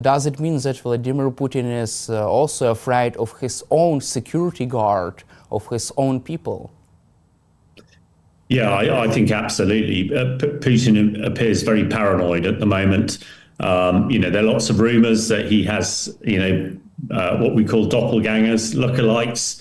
Does it mean that Vladimir Putin is also afraid of his own security guard, of his own people? Yeah, I think absolutely. Putin appears very paranoid at the moment. There are lots of rumors that he has, what we call doppelgangers, lookalikes,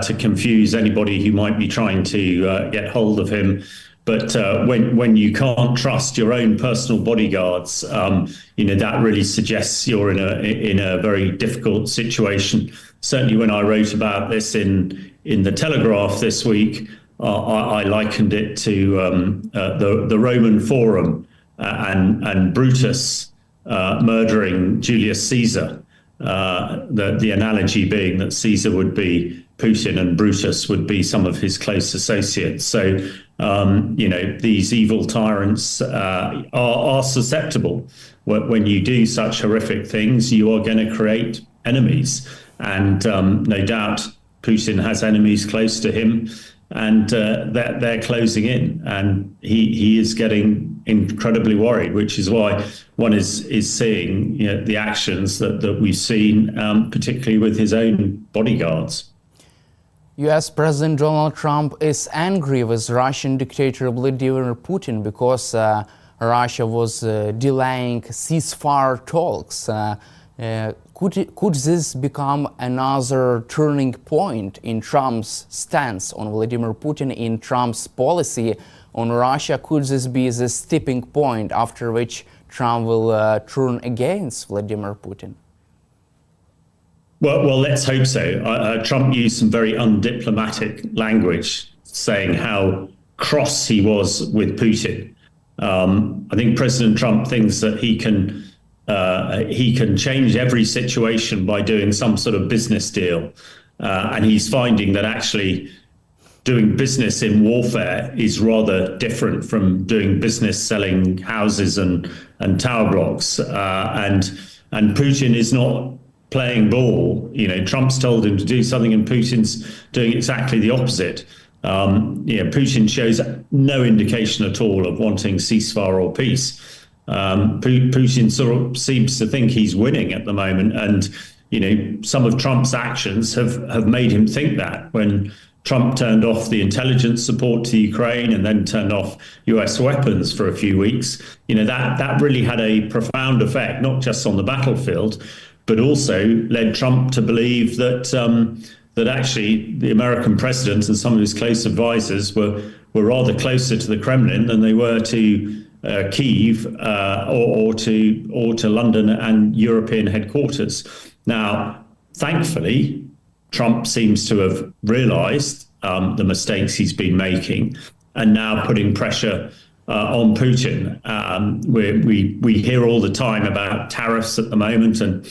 to confuse anybody who might be trying to get hold of him. But when you can't trust your own personal bodyguards, that really suggests you're in a very difficult situation. Certainly, when I wrote about this in the Telegraph this week, I likened it to the Roman Forum and Brutus murdering Julius Caesar. The analogy being that Caesar would be Putin and Brutus would be some of his close associates. So, these evil tyrants are susceptible. When you do such horrific things, you are going to create enemies. And no doubt Putin has enemies close to him, and they're closing in. And he is getting incredibly worried, which is why one is seeing the actions that we've seen, particularly with his own bodyguards. US President Donald Trump is angry with Russian dictator Vladimir Putin because Russia was delaying ceasefire talks. Could this become another turning point in Trump's stance on Vladimir Putin, in Trump's policy on Russia? Could this be the tipping point after which Trump will turn against Vladimir Putin? Well, let's hope so. Trump used some very undiplomatic language, saying how cross he was with Putin. I think President Trump thinks that he can change every situation by doing some sort of business deal, and he's finding that actually doing business in warfare is rather different from doing business selling houses and tower blocks. And Putin is not playing ball. Trump's told him to do something and Putin's doing exactly the opposite. Putin shows no indication at all of wanting ceasefire or peace. Putin sort of seems to think he's winning at the moment, and some of Trump's actions have made him think that. When Trump turned off the intelligence support to Ukraine and then turned off US weapons for a few weeks, that really had a profound effect, not just on the battlefield, but also led Trump to believe that actually the American president and some of his close advisors were rather closer to the Kremlin than they were to Kyiv or to London and European headquarters. Now, thankfully, Trump seems to have realized the mistakes he's been making and now putting pressure on Putin. We hear all the time about tariffs at the moment, and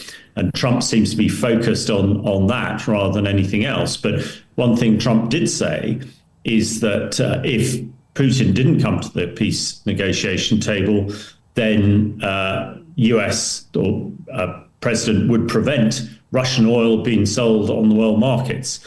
Trump seems to be focused on that rather than anything else. But one thing Trump did say is that if Putin didn't come to the peace negotiation table, then US or president would prevent Russian oil being sold on the world markets,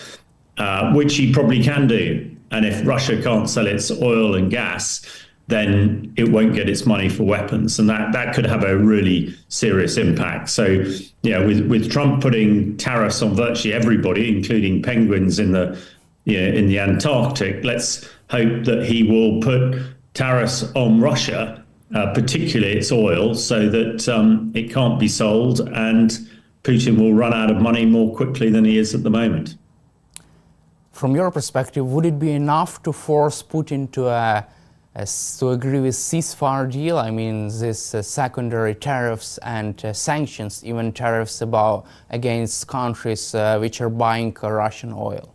which he probably can do. And if Russia can't sell its oil and gas, then it won't get its money for weapons, and that could have a really serious impact. So, with Trump putting tariffs on virtually everybody, including penguins in the Antarctic, let's hope that he will put tariffs on Russia, particularly its oil, so that it can't be sold, and Putin will run out of money more quickly than he is at the moment. From your perspective, would it be enough to force Putin to agree with ceasefire deal? I mean, these secondary tariffs and sanctions, even tariffs against countries which are buying Russian oil?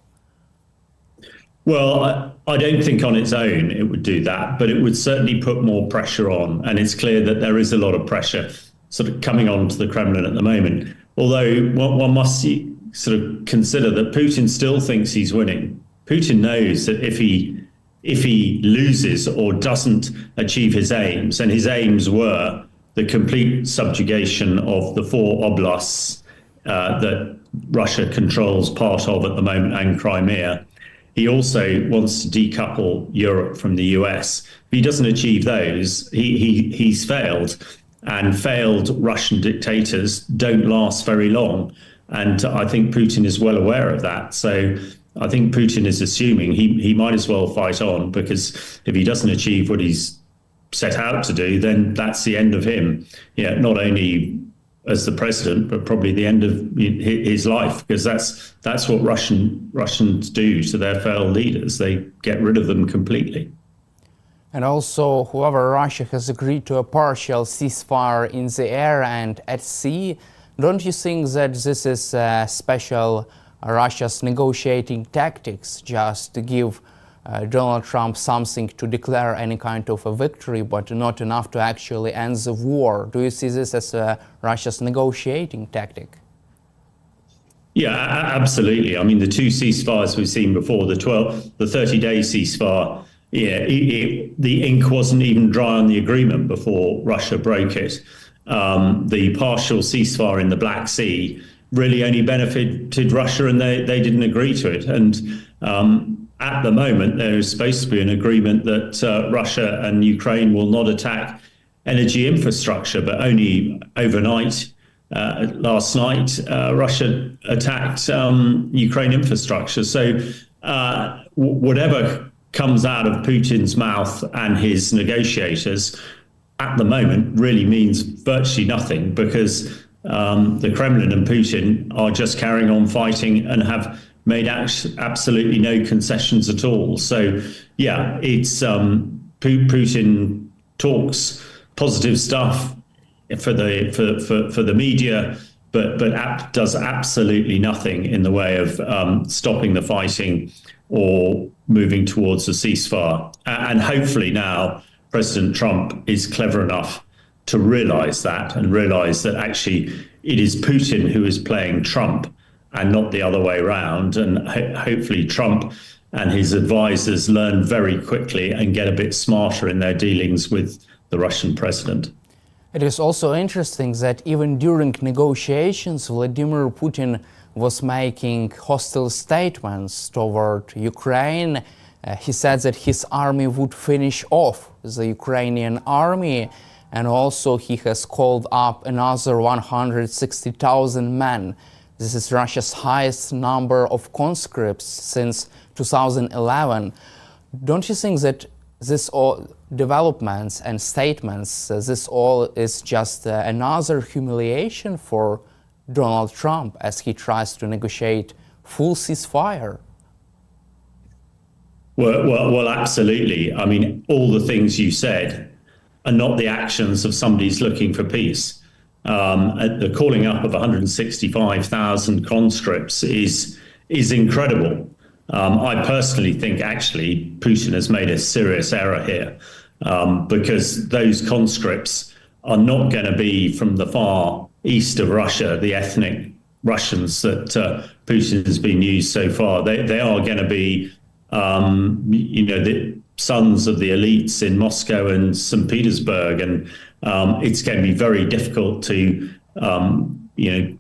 Well, I don't think on its own it would do that, but it would certainly put more pressure on. And it's clear that there is a lot of pressure sort of coming on to the Kremlin at the moment. Although one must sort of consider that Putin still thinks he's winning. Putin knows that if he loses or doesn't achieve his aims, and his aims were the complete subjugation of the 4 oblasts that Russia controls part of at the moment and Crimea, he also wants to decouple Europe from the US. If he doesn't achieve those, he's failed. and failed Russian dictators don't last very long. And I think Putin is well aware of that. So I think Putin is assuming he might as well fight on, because if he doesn't achieve what he's set out to do, then that's the end of him. Yeah, not only as the president, but probably the end of his life, because that's what Russians do to their failed leaders. They get rid of them completely. And also, whoever Russia has agreed to a partial ceasefire in the air and at sea, don't you think that this is special Russia's negotiating tactics, just to give Donald Trump something to declare any kind of a victory, but not enough to actually end the war? Do you see this as Russia's negotiating tactic? Yeah, absolutely. I mean, the two ceasefires we've seen before, the 30-day ceasefire, yeah, the ink wasn't even dry on the agreement before Russia broke it. The partial ceasefire in the Black Sea really only benefited Russia, and they didn't agree to it. And at the moment, there is supposed to be an agreement that Russia and Ukraine will not attack energy infrastructure, but only overnight, last night, Russia attacked Ukraine infrastructure. So whatever comes out of Putin's mouth and his negotiators at the moment really means virtually nothing, because the Kremlin and Putin are just carrying on fighting and have made absolutely no concessions at all. So, yeah, it's Putin talks positive stuff for the media, but does absolutely nothing in the way of stopping the fighting or moving towards a ceasefire. And hopefully now President Trump is clever enough to realize that, and realize that actually it is Putin who is playing Trump and not the other way around. And hopefully Trump and his advisors learn very quickly and get a bit smarter in their dealings with the Russian president. It is also interesting that even during negotiations, Vladimir Putin was making hostile statements toward Ukraine. He said that his army would finish off the Ukrainian army, and also he has called up another 160,000 men. This is Russia's highest number of conscripts since 2011. Don't you think that this all developments and statements, this all is just another humiliation for Donald Trump as he tries to negotiate full ceasefire? Well, absolutely. I mean, all the things you said are not the actions of somebody who's looking for peace. The calling up of 165,000 conscripts is incredible. I personally think actually Putin has made a serious error here, because those conscripts are not going to be from the far east of Russia, the ethnic Russians that Putin has been used so far. They are going to be, the sons of the elites in Moscow and St. Petersburg, and it's going to be very difficult to,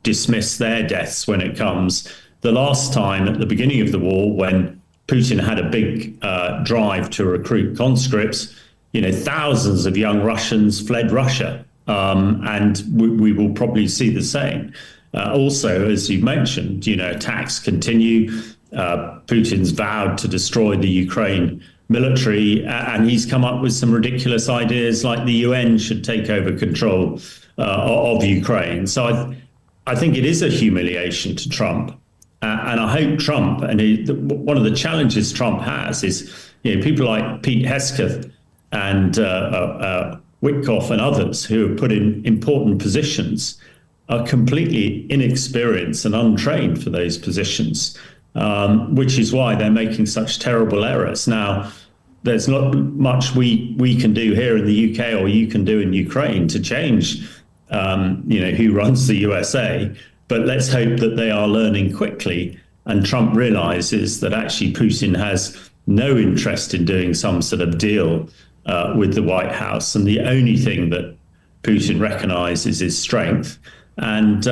dismiss their deaths when it comes. The last time at the beginning of the war, when Putin had a big drive to recruit conscripts, thousands of young Russians fled Russia, and we will probably see the same. Also, as you mentioned, attacks continue. Putin's vowed to destroy the Ukraine military, and he's come up with some ridiculous ideas like the UN should take over control of Ukraine. So I think it is a humiliation to Trump. And I hope Trump, and one of the challenges Trump has is, people like Pete Hegseth and Witkoff and others who are put in important positions are completely inexperienced and untrained for those positions, which is why they're making such terrible errors. Now, there's not much we can do here in the UK or you can do in Ukraine to change, who runs the USA. But let's hope that they are learning quickly, and Trump realizes that actually Putin has no interest in doing some sort of deal with the White House, and the only thing that Putin recognizes is strength. And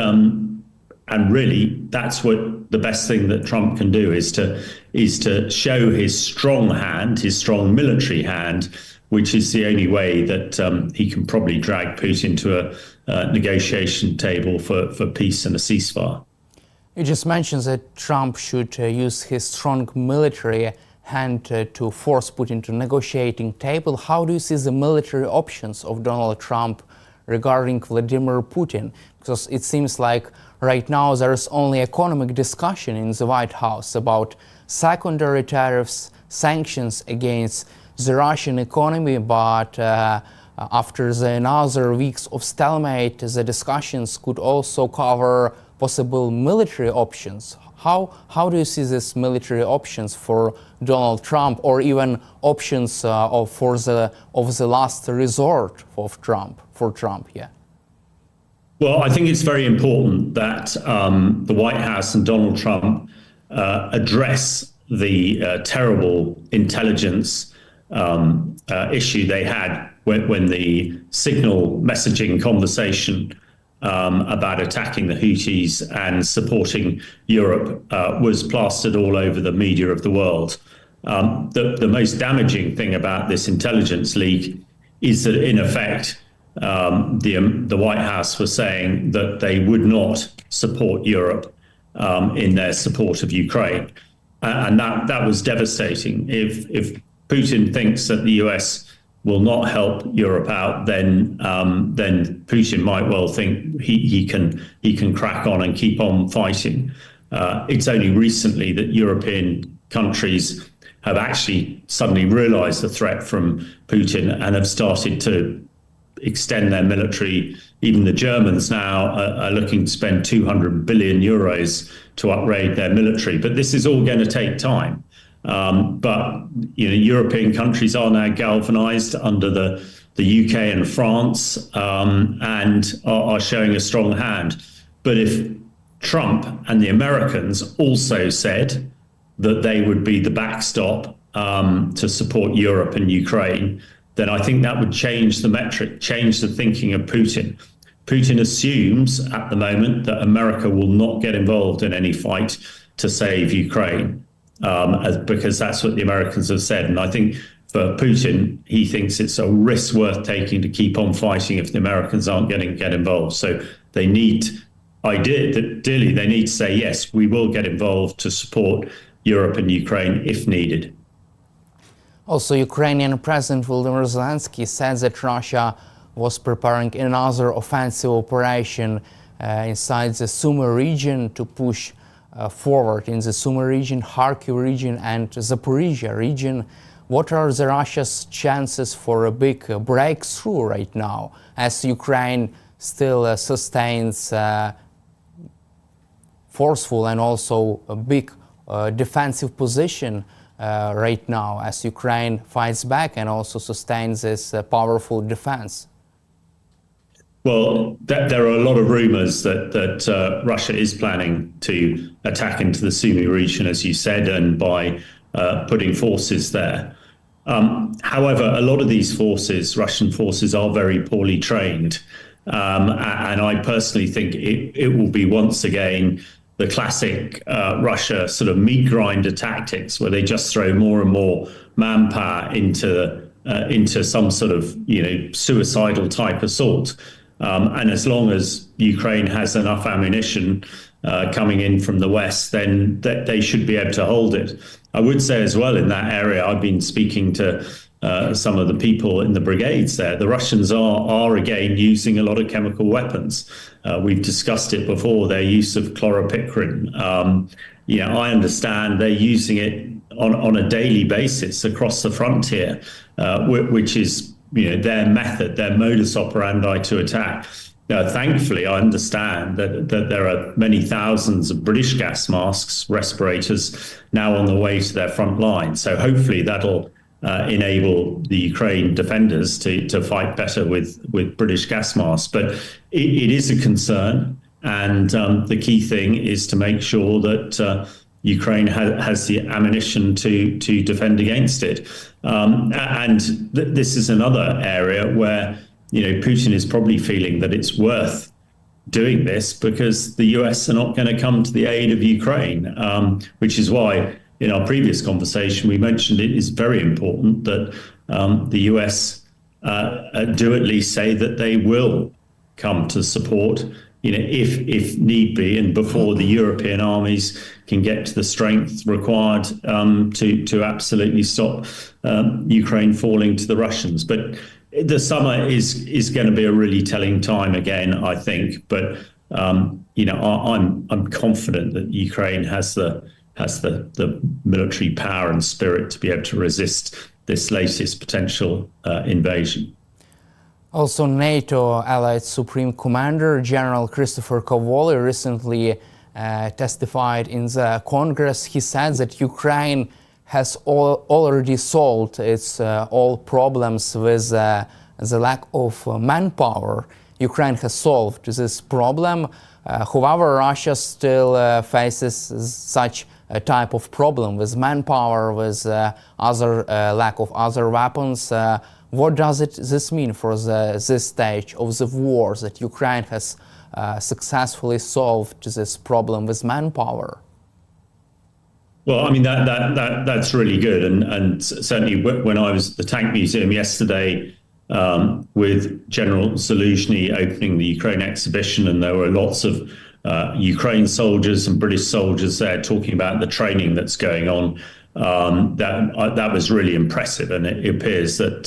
really, that's what the best thing that Trump can do is to show his strong hand, his strong military hand, which is the only way that he can probably drag Putin to a negotiation table for peace and a ceasefire. You just mentioned that Trump should use his strong military hand to force Putin to negotiating table. How do you see the military options of Donald Trump regarding Vladimir Putin? Because it seems like right now there is only economic discussion in the White House about secondary tariffs, sanctions against the Russian economy, but after the another weeks of stalemate, the discussions could also cover possible military options. How do you see these military options for Donald Trump, or even options of the last resort of Trump for Trump? Yeah. Well, I think it's very important that the White House and Donald Trump address the terrible intelligence issue they had when the signal messaging conversation about attacking the Houthis and supporting Europe was plastered all over the media of the world. The most damaging thing about this intelligence leak is that, in effect, the White House was saying that they would not support Europe in their support of Ukraine. And that was devastating. If Putin thinks that the US will not help Europe out, then Putin might well think he can crack on and keep on fighting. It's only recently that European countries have actually suddenly realized the threat from Putin and have started to extend their military. Even the Germans now are looking to spend 200 billion euros to upgrade their military. But this is all going to take time. But European countries are now galvanized under the UK and France and are showing a strong hand. But if Trump and the Americans also said that they would be the backstop to support Europe and Ukraine, then I think that would change the metric, change the thinking of Putin. Putin assumes at the moment that America will not get involved in any fight to save Ukraine, because that's what the Americans have said. And I think for Putin, he thinks it's a risk worth taking to keep on fighting if the Americans aren't going to get involved. So they need, ideally, they need to say, yes, we will get involved to support Europe and Ukraine if needed. Also, Ukrainian President Volodymyr Zelensky said that Russia was preparing another offensive operation inside the Sumy region to push forward in the Sumy region, Kharkiv region, and Zaporizhia region. What are the Russia's chances for a big breakthrough right now, as Ukraine still sustains forceful and also a big defensive position right now, as Ukraine fights back and also sustains this powerful defense? Well, there are a lot of rumors that Russia is planning to attack into the Sumy region, as you said, and by putting forces there. However, a lot of these forces, Russian forces, are very poorly trained. And I personally think it will be once again the classic Russia sort of meat grinder tactics, where they just throw more and more manpower into some sort of suicidal type assault. And as long as Ukraine has enough ammunition coming in from the West, then they should be able to hold it. I would say as well, in that area, I've been speaking to some of the people in the brigades there. The Russians are again using a lot of chemical weapons. We've discussed it before, their use of chloropicrin. I understand they're using it on a daily basis across the frontier, which is their method, their modus operandi to attack. Thankfully, I understand that there are many thousands of British gas masks, respirators, now on the way to their front line. So hopefully that'll enable the Ukraine defenders to fight better with British gas masks. But it is a concern. And the key thing is to make sure that Ukraine has the ammunition to defend against it. This is another area where Putin is probably feeling that it's worth doing this because the US are not going to come to the aid of Ukraine, which is why in our previous conversation we mentioned it is very important that the US do at least say that they will come to support, if need be, and before the European armies can get to the strength required to absolutely stop Ukraine falling to the Russians. But the summer is going to be a really telling time again, I think. But I'm confident that Ukraine has the military power and spirit to be able to resist this latest potential invasion. Also, NATO Allied Supreme Commander General Christopher Cavoli recently testified in the Congress. He said that Ukraine has already solved its all problems with the lack of manpower. Ukraine has solved this problem. However, Russia still faces such a type of problem with manpower, with other lack of other weapons. What does this mean for this stage of the war, that Ukraine has successfully solved this problem with manpower? Well, I mean, that's really good. And certainly when I was at the Tank Museum yesterday with General Zelensky opening the Ukraine exhibition, and there were lots of Ukraine soldiers and British soldiers there talking about the training that's going on. That was really impressive, and it appears that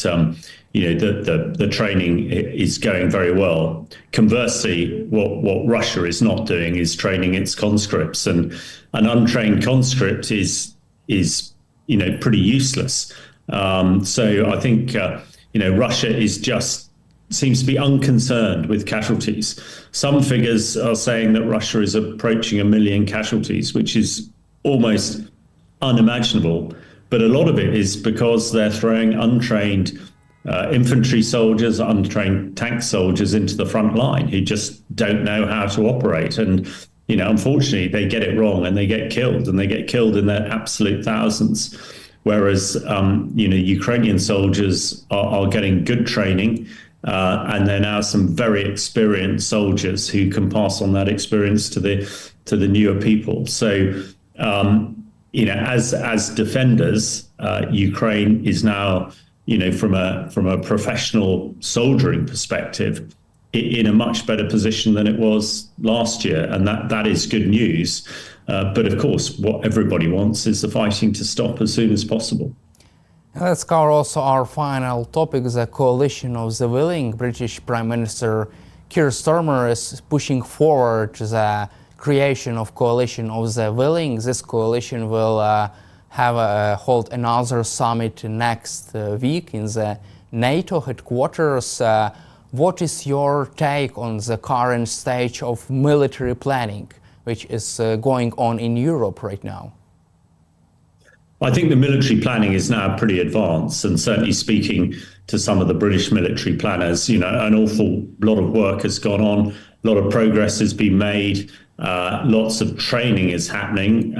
the training is going very well. Conversely, what Russia is not doing is training its conscripts, and an untrained conscript is pretty useless. So I think Russia seems to be unconcerned with casualties. Some figures are saying that Russia is approaching 1 million casualties, which is almost unimaginable. But a lot of it is because they're throwing untrained infantry soldiers, untrained tank soldiers into the front line who just don't know how to operate. And, unfortunately, they get it wrong and they get killed, and they get killed in their absolute thousands. Whereas, Ukrainian soldiers are getting good training, and they're now some very experienced soldiers who can pass on that experience to the newer people. So, as defenders, Ukraine is now, from a professional soldiering perspective, in a much better position than it was last year, and that is good news. But of course, what everybody wants is the fighting to stop as soon as possible. Let's cover also our final topic, the coalition of the willing. British Prime Minister Keir Starmer is pushing forward the creation of coalition of the willing. This coalition will hold another summit next week in the NATO headquarters. What is your take on the current stage of military planning, which is going on in Europe right now? I think the military planning is now pretty advanced, and certainly speaking to some of the British military planners, an awful lot of work has gone on, a lot of progress has been made, lots of training is happening,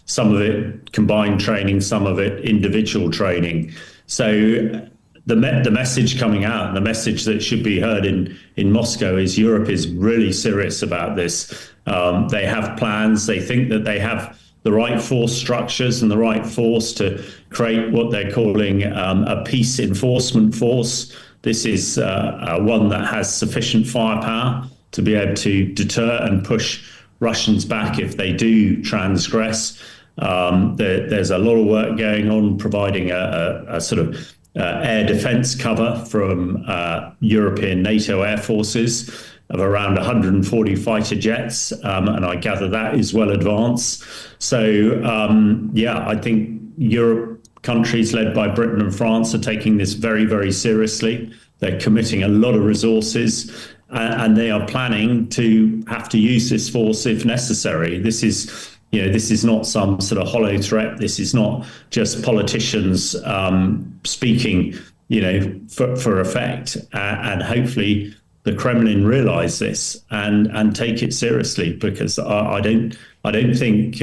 some of it combined training, some of it individual training. So the message coming out, and the message that should be heard in Moscow, is Europe is really serious about this. They have plans. They think that they have the right force structures and the right force to create what they're calling a peace enforcement force. This is one that has sufficient firepower to be able to deter and push Russians back if they do transgress. There's a lot of work going on providing a sort of air defense cover from European NATO air forces of around 140 fighter jets, and I gather that is well advanced. So, I think Europe countries led by Britain and France are taking this very, very seriously. They're committing a lot of resources, and they are planning to have to use this force if necessary. This is not some sort of hollow threat. This is not just politicians speaking, for effect, and hopefully the Kremlin realize this and take it seriously, because I don't think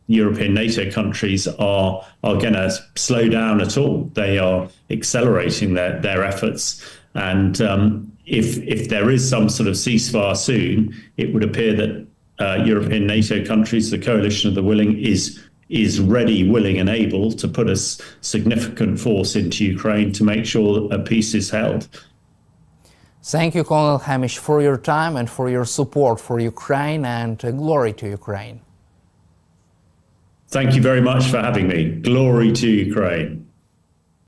European NATO countries are going to slow down at all. They are accelerating their efforts, and if there is some sort of ceasefire soon, it would appear that European NATO countries, the coalition of the willing, is is ready, willing, and able to put a significant force into Ukraine to make sure that a peace is held. Thank you, Colonel Hamish, for your time and for your support for Ukraine, and glory to Ukraine. Thank you very much for having me. Glory to Ukraine.